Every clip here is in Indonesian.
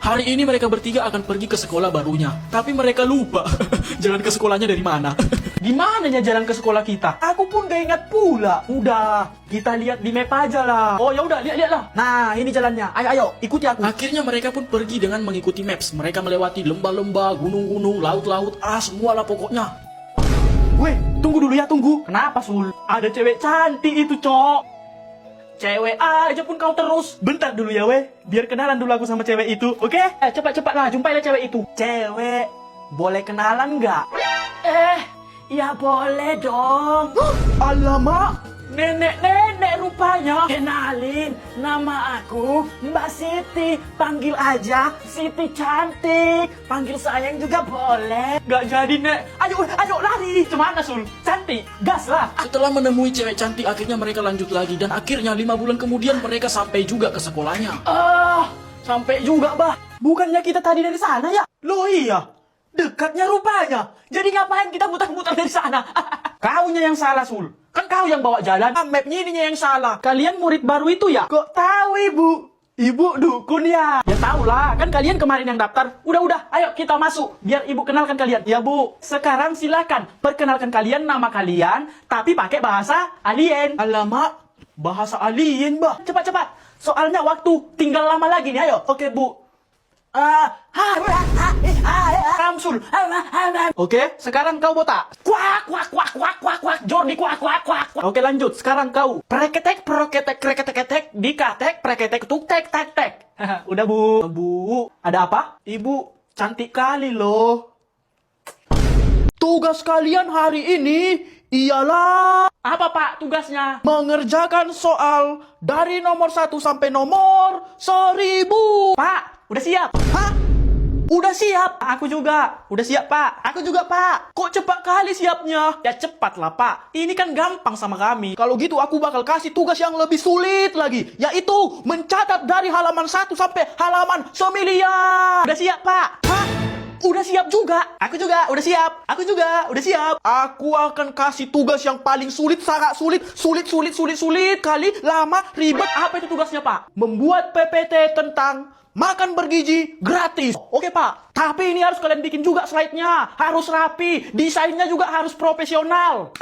Hari ini mereka bertiga akan pergi ke sekolah barunya. Tapi mereka lupa jalan ke sekolahnya dari mana. Gimana ya jalan ke sekolah kita? Aku pun gak ingat pula. Udah, kita lihat di map aja lah. Oh ya udah, lihat lah. Nah, ini jalannya. Ayo, ikuti aku. Akhirnya mereka pun pergi dengan mengikuti maps. Mereka melewati lembah-lembah, gunung-gunung, laut-laut, semualah pokoknya. Weh, tunggu dulu ya, tunggu. Kenapa, Sul? Ada cewek cantik itu, Cok. Cewek aja pun kau terus. Bentar dulu ya, weh. Biar kenalan dulu aku sama cewek itu, oke? Cepat-cepat lah, jumpailah cewek itu. Cewek, boleh kenalan nggak? Ya boleh dong. Alamak, nenek-nenek rupanya. Kenalin, nama aku Mbak Siti. Panggil aja Siti cantik. Panggil sayang juga boleh. Gak jadi, Nek. Ayo lari. Cemana, Sul? Cantik, gas lah. Setelah menemui cewek cantik, akhirnya mereka lanjut lagi. Dan akhirnya 5 bulan kemudian mereka sampai juga ke sekolahnya. Sampai juga, Bah. Bukannya kita tadi dari sana ya? Loh iya, dekatnya rupanya. Jadi ngapain kita muter-muter dari sana? Kaunya yang salah, Sul. Kan kau yang bawa jalan. Mapnya ininya yang salah. Kalian murid baru itu ya? Kok tahu, Ibu? Ibu dukun ya? Ya tahu lah, kan kalian kemarin yang daftar. Udah, ayo kita masuk. Biar Ibu kenalkan kalian. Ya, Bu. Sekarang silakan perkenalkan kalian nama kalian, tapi pakai bahasa alien. Alamak, bahasa alien, Bah. Cepat. Soalnya waktu tinggal lama lagi nih, ayo. Oke, Bu. Ramsul. Oke, sekarang kau botak. Kuak. Jordi kuak. Oke, lanjut. Sekarang kau. Preketek, kreketek, dikatek, preketek, tuk, tek. Udah, Bu. Bu, ada apa? Ibu, cantik kali loh. Tugas kalian hari ini ialah... Apa, Pak, tugasnya? Mengerjakan soal dari nomor 1 sampai nomor 1000. Pak, udah siap? Hah? Udah siap? Aku juga. Udah siap, Pak? Aku juga, Pak. Kok cepat kali siapnya? Ya cepat lah, Pak. Ini kan gampang sama kami. Kalau gitu aku bakal kasih tugas yang lebih sulit lagi. Yaitu mencatat dari halaman 1 sampai halaman 9. Udah siap, Pak? Hah? Udah siap juga. Aku juga udah siap. Aku juga udah siap. Aku akan kasih tugas yang paling sulit, sangat sulit kali, lama, ribet. Apa itu tugasnya, Pak? Membuat PPT tentang makan bergizi gratis. Oke, Pak. Tapi ini harus kalian bikin juga slide-nya. Harus rapi. Desainnya juga harus profesional.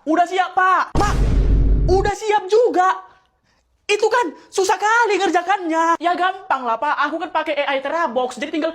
Udah siap, Pak. Mak, udah siap juga. Itu kan susah kali ngerjakannya. Ya gampang lah, Pak. Aku kan pakai AI Terabox. Jadi tinggal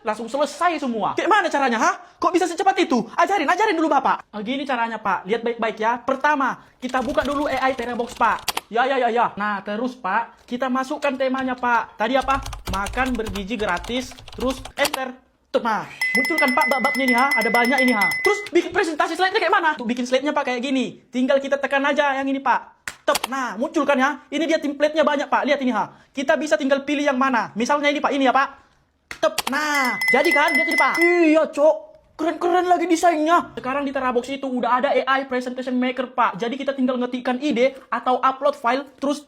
langsung selesai semua. Kayak mana caranya, ha? Kok bisa secepat itu? Ajarin dulu, Bapak. Gini caranya, Pak. Lihat baik-baik ya. Pertama, kita buka dulu AI Terabox, Pak. Ya. Nah, terus, Pak, kita masukkan temanya, Pak. Tadi apa? Makan bergizi gratis. Terus enter. Nah, munculkan, Pak, bab-babnya ini, ha. Ada banyak ini, ha. Terus bikin presentasi slide-nya kayak mana? Tuh, bikin slide-nya, Pak, kayak gini. Tinggal kita tekan aja yang ini, Pak. Nah, muncul kan ya. Ini dia template-nya banyak, Pak. Lihat ini, ha. Kita bisa tinggal pilih yang mana. Misalnya ini, Pak. Ini ya, Pak. Nah, jadi kan? Lihat ini, Pak. Iya, Cok. Keren-keren lagi desainnya. Sekarang di Terabox itu udah ada AI Presentation Maker, Pak. Jadi kita tinggal ngetikkan ide atau upload file. Terus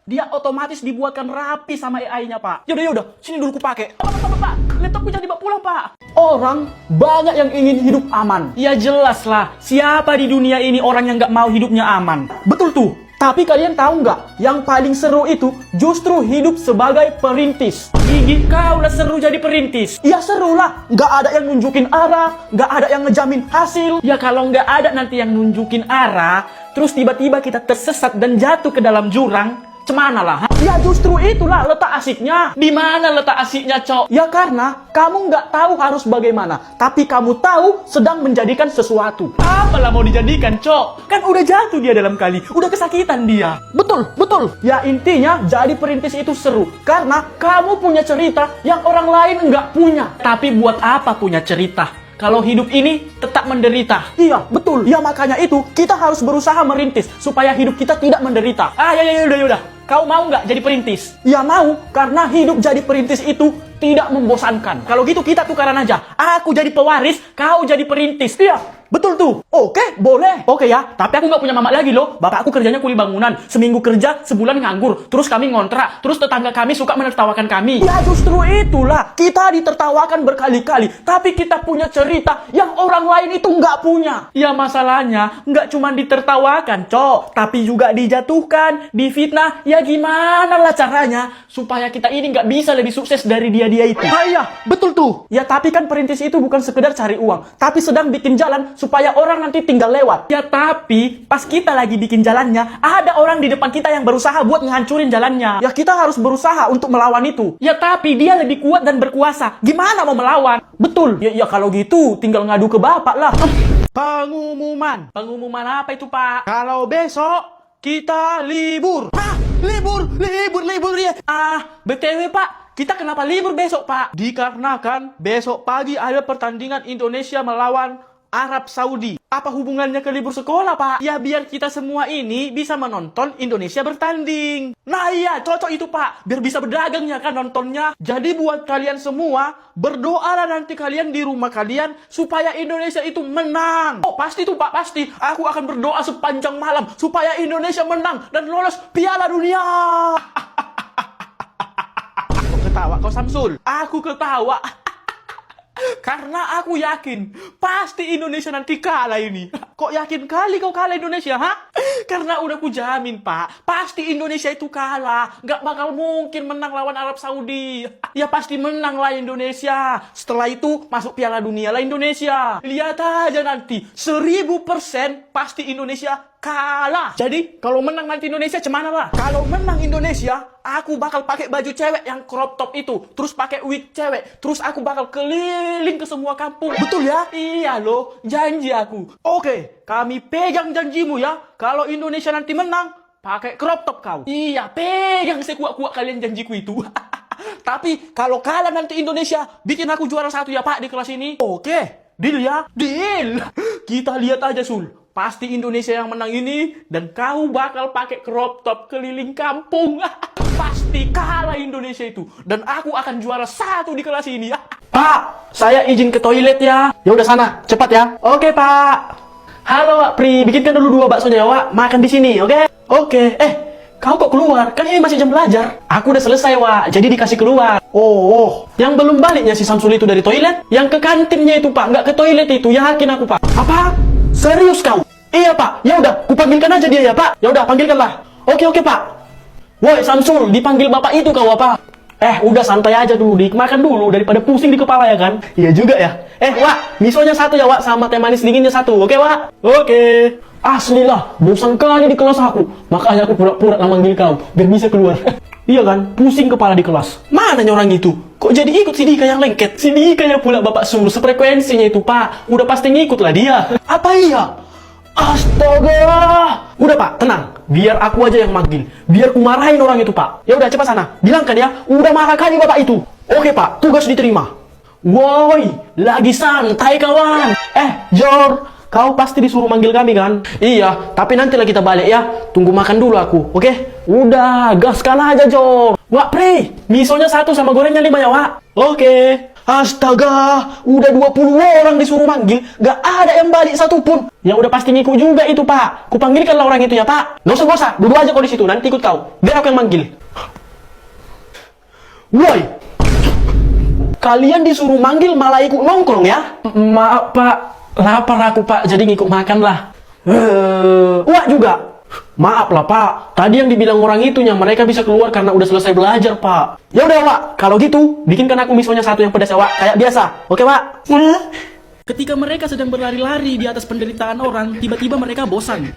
dia otomatis dibuatkan rapi sama AI-nya, Pak. Yaudah. Sini dulu ku pakai. Pak. Laptopku jangan dibawa pulang, Pak. Orang banyak yang ingin hidup aman. Ya jelas lah. Siapa di dunia ini orang yang nggak mau hidupnya aman? Betul tuh. Tapi kalian tahu nggak? Yang paling seru itu justru hidup sebagai perintis. Gigi, kau lah seru jadi perintis. Ya seru lah. Nggak ada yang nunjukin arah. Nggak ada yang ngejamin hasil. Ya kalau nggak ada nanti yang nunjukin arah, terus tiba-tiba kita tersesat dan jatuh ke dalam jurang, cemana lah? Ya justru itulah letak asiknya. Di mana letak asiknya, Cok? Ya karena kamu nggak tahu harus bagaimana, tapi kamu tahu sedang menjadikan sesuatu. Apalah mau dijadikan, Cok? Kan udah jatuh dia dalam kali, udah kesakitan dia. Betul. Ya intinya jadi perintis itu seru karena kamu punya cerita yang orang lain nggak punya. Tapi buat apa punya cerita kalau hidup ini tetap menderita? Iya, betul. Ya makanya itu kita harus berusaha merintis supaya hidup kita tidak menderita. Yaudah. Kau mau nggak jadi perintis? Ya mau, karena hidup jadi perintis itu tidak membosankan. Kalau gitu kita tukaran aja. Aku jadi pewaris, kau jadi perintis. Iya, betul tuh. Oke, boleh. Oke ya, tapi aku nggak punya mama lagi loh. Bapakku kerjanya kuli bangunan. Seminggu kerja, sebulan nganggur. Terus kami ngontrak. Terus tetangga kami suka menertawakan kami. Ya justru itulah. Kita ditertawakan berkali-kali. Tapi kita punya cerita yang orang lain itu nggak punya. Ya masalahnya, nggak cuma ditertawakan, Cok. Tapi juga dijatuhkan, difitnah, ya Ya gimana lah caranya supaya kita ini nggak bisa lebih sukses dari dia itu? Ah iya, betul tuh. Ya tapi kan perintis itu bukan sekedar cari uang, tapi sedang bikin jalan supaya orang nanti tinggal lewat. Ya tapi pas kita lagi bikin jalannya, ada orang di depan kita yang berusaha buat ngehancurin jalannya. Ya kita harus berusaha untuk melawan itu. Ya tapi dia lebih kuat dan berkuasa. Gimana mau melawan? Betul. Ya kalau gitu tinggal ngadu ke bapak lah. Pengumuman. Pengumuman apa itu, Pak? Kalau besok kita libur. Hah? Libur ya. BTW Pak, kita kenapa libur besok Pak? Dikarenakan besok pagi ada pertandingan Indonesia melawan Arab Saudi. Apa hubungannya ke libur sekolah Pak? Ya biar kita semua ini bisa menonton Indonesia bertanding. Nah iya, cocok itu Pak. Biar bisa berdagang ya kan nontonnya. Jadi buat kalian semua, berdoalah nanti kalian di rumah kalian supaya Indonesia itu menang. Oh pasti tuh Pak, pasti. Aku akan berdoa sepanjang malam supaya Indonesia menang dan lolos Piala Dunia. Kau ketawa kau Samsul? Aku ketawa. Karena aku yakin pasti Indonesia nanti kalah ini. Kok yakin kali kau kalah Indonesia, ha? Karena udah ku jamin, Pak. Pasti Indonesia itu kalah. Gak bakal mungkin menang lawan Arab Saudi. Ya pasti menang lah Indonesia. Setelah itu masuk Piala Dunia lah Indonesia. Lihat aja nanti. 1000% pasti Indonesia kalah. Jadi kalau menang nanti Indonesia cemana lah? Kalau menang Indonesia, aku bakal pakai baju cewek yang crop top itu, terus pakai wig cewek, terus aku bakal keliling ke semua kampung. Betul ya? Iya loh, janji aku. Oke, kami pegang janjimu ya. Kalau Indonesia nanti menang, pakai crop top kau. Iya, pegang sekuat-kuat kalian janjiku itu. Tapi kalau kalah nanti Indonesia, bikin aku juara 1 ya Pak di kelas ini. Oke, deal ya? Deal. Kita lihat aja Sul. Pasti Indonesia yang menang ini dan kau bakal pakai crop top keliling kampung. Pasti kalah Indonesia itu dan aku akan juara 1 di kelas ini. Pak, saya izin ke toilet ya. Ya udah sana, cepat ya. Oke, Pak. Halo, Wak Pri, bikinkan dulu 2 baksonya, Wak. Makan di sini, oke? Oke. Kau kok keluar? Kan ini masih jam belajar. Aku udah selesai, Wak. Jadi dikasih keluar. Oh. Yang belum baliknya si Samsul itu dari toilet? Yang ke kantinnya itu, Pak. Nggak ke toilet itu. Yakin aku, Pak. Apa? Serius kau? Iya Pak, ya udah, kupanggilkan aja dia ya Pak. Ya udah, panggilkanlah. Oke Pak. Woi Samsul, dipanggil bapak itu kau apa? Udah santai aja dulu, makan dulu daripada pusing di kepala ya kan? Iya juga ya. Wak, misonya 1 ya Wak, sama teh manis dinginnya 1, oke Wak? Oke. Asli lah, bosan kali di kelas aku. Makanya aku pura-pura manggil kau, biar bisa keluar. Iya kan, pusing kepala di kelas. Mana orang itu? Kok jadi ikut si Dika yang lengket? Si Dika yang pula bapak suruh sefrekuensinya itu Pak. Udah pasti ngikut lah dia. Apa iya? Astaga! Udah Pak, tenang. Biar aku aja yang manggil. Biar ku marahin orang itu Pak. Ya udah cepat sana. Bilangkan ya, udah marah kali bapak itu. Oke Pak, tugas diterima. Woi, lagi santai kawan. Jor, kau pasti disuruh manggil kami kan? Iya, tapi nanti lah kita balik ya. Tunggu makan dulu aku, oke? Udah, gaskan aja Jor. Wak Pri, misonya 1 sama gorengnya 5 ya Wak. Oke. Astaga, udah 20 orang disuruh manggil, gak ada yang balik satupun. Ya udah pasti ngikut juga itu Pak. Kupanggilkanlah orang itu ya Pak. Gak usah, duduk aja kau di situ, nanti ikut kau. Biar aku yang manggil. Woi, kalian disuruh manggil malah ikut nongkrong ya? Maaf Pak, lapar aku Pak, jadi ngikut makan lah. Wak juga. Maaf lah Pak, tadi yang dibilang orang itunya mereka bisa keluar karena udah selesai belajar Pak. Ya udah Wak, kalau gitu bikinkan aku misonya 1 yang pedas ya Wak, kayak biasa. Oke Wak? Ketika mereka sedang berlari-lari di atas penderitaan orang, tiba-tiba mereka bosan.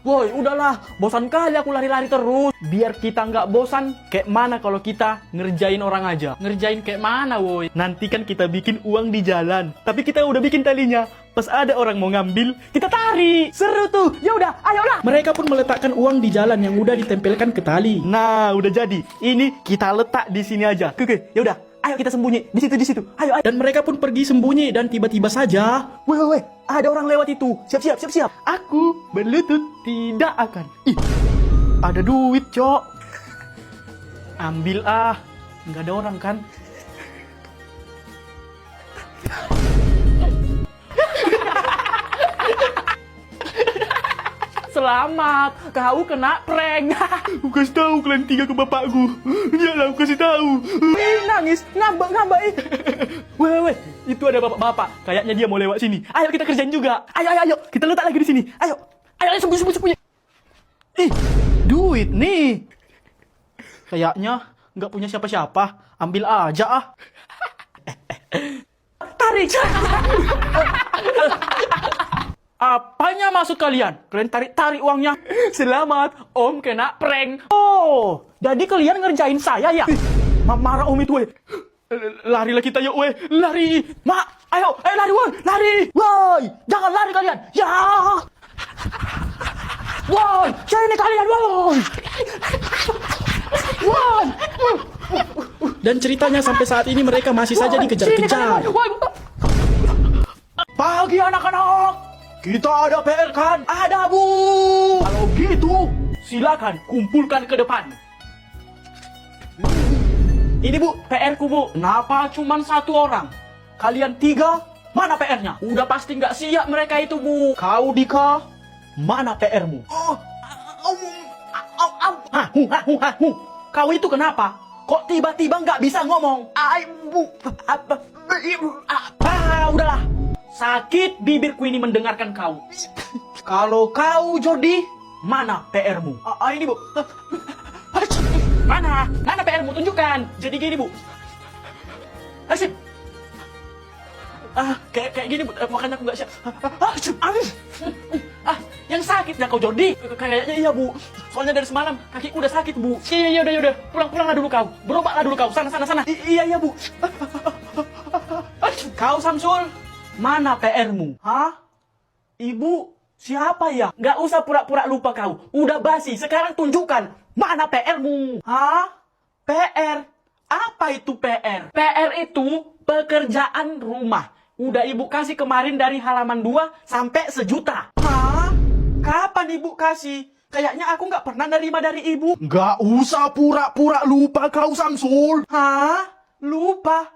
Woi, udahlah, bosan kali aku lari-lari terus. Biar kita nggak bosan, kayak mana kalau kita ngerjain orang aja? Ngerjain kayak mana, woi? Nanti kan kita bikin uang di jalan. Tapi kita udah bikin talinya. Pas ada orang mau ngambil, kita tarik. Seru tuh. Ya udah, ayolah. Mereka pun meletakkan uang di jalan yang udah ditempelkan ke tali. Nah, udah jadi. Ini kita letak di sini aja. Oke, ya udah. Ayo kita sembunyi di situ. Ayo. Dan mereka pun pergi sembunyi dan tiba-tiba saja, Woi, ada orang lewat itu. Siap. Aku berlutut tidak akan. Ih, ada duit, Cok. Ambil nggak ada orang kan? Selamat, kau kena prank. Aku kasih tahu kalian 3 ke bapakku. Iyalah, aku kasih tahu. Nangis, ngambek. Weh, itu ada bapak-bapak. Kayaknya dia mau lewat sini. Ayo kita kerjain juga. Ayo, kita letak lagi di sini. Ayo, sembunyi. Ih, duit nih. Kayaknya nggak punya siapa-siapa. Ambil aja ah. Tarik. Apanya maksud kalian? Kalian tarik-tarik uangnya. Selamat, Om kena prank. Oh, jadi kalian ngerjain saya ya? Marah Om itu, weh. Larilah kita yuk, weh. Lari. Mak, ayo lari, woi. Lari. Woi, jangan lari kalian. Ya. Woi, sini kalian, woi. Woi. Dan ceritanya sampai saat ini mereka masih saja dikejar-kejar. Pagi anak-anak, kita ada PR kan? Ada bu. Kalau gitu, silakan kumpulkan ke depan. Ini bu, PR ku bu. Kenapa cuma 1 orang? Kalian 3, mana PR-nya? Udah pasti nggak siap mereka itu bu. Kau Dika, mana PR-mu? Kau itu kenapa? Kok tiba-tiba nggak bisa ngomong? Udahlah. Sakit bibirku ini mendengarkan kau. Kalau kau Jordi, mana PR-mu? Ini bu. Mana PR-mu? Tunjukkan. Jadi gini bu. Asik. Kayak gini bu. Makanya aku nggak siap. Yang sakitnya kau Jordi. Kayaknya iya bu. Soalnya dari semalam kakiku udah sakit bu. Iya udah. Pulanglah dulu kau. Berobatlah dulu kau. Sana. Iya bu. Kau Samsul, mana PR-mu? Hah? Ibu, siapa ya? Nggak usah pura-pura lupa kau. Udah basi, sekarang tunjukkan. Mana PR-mu? Hah? PR? Apa itu PR? PR itu pekerjaan rumah. Udah ibu kasih kemarin dari halaman 2 sampai 1 juta. Hah? Kapan ibu kasih? Kayaknya aku nggak pernah nerima dari ibu. Nggak usah pura-pura lupa kau Samsul. Hah? Lupa?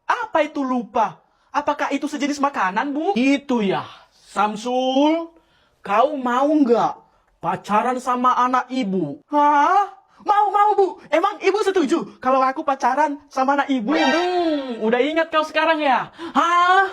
Apa itu lupa? Apakah itu sejenis makanan, Bu? Itu ya. Samsul, kau mau nggak pacaran sama anak ibu? Hah? Mau, Bu. Emang ibu setuju kalau aku pacaran sama anak ibu? Udah ingat kau sekarang ya? Hah?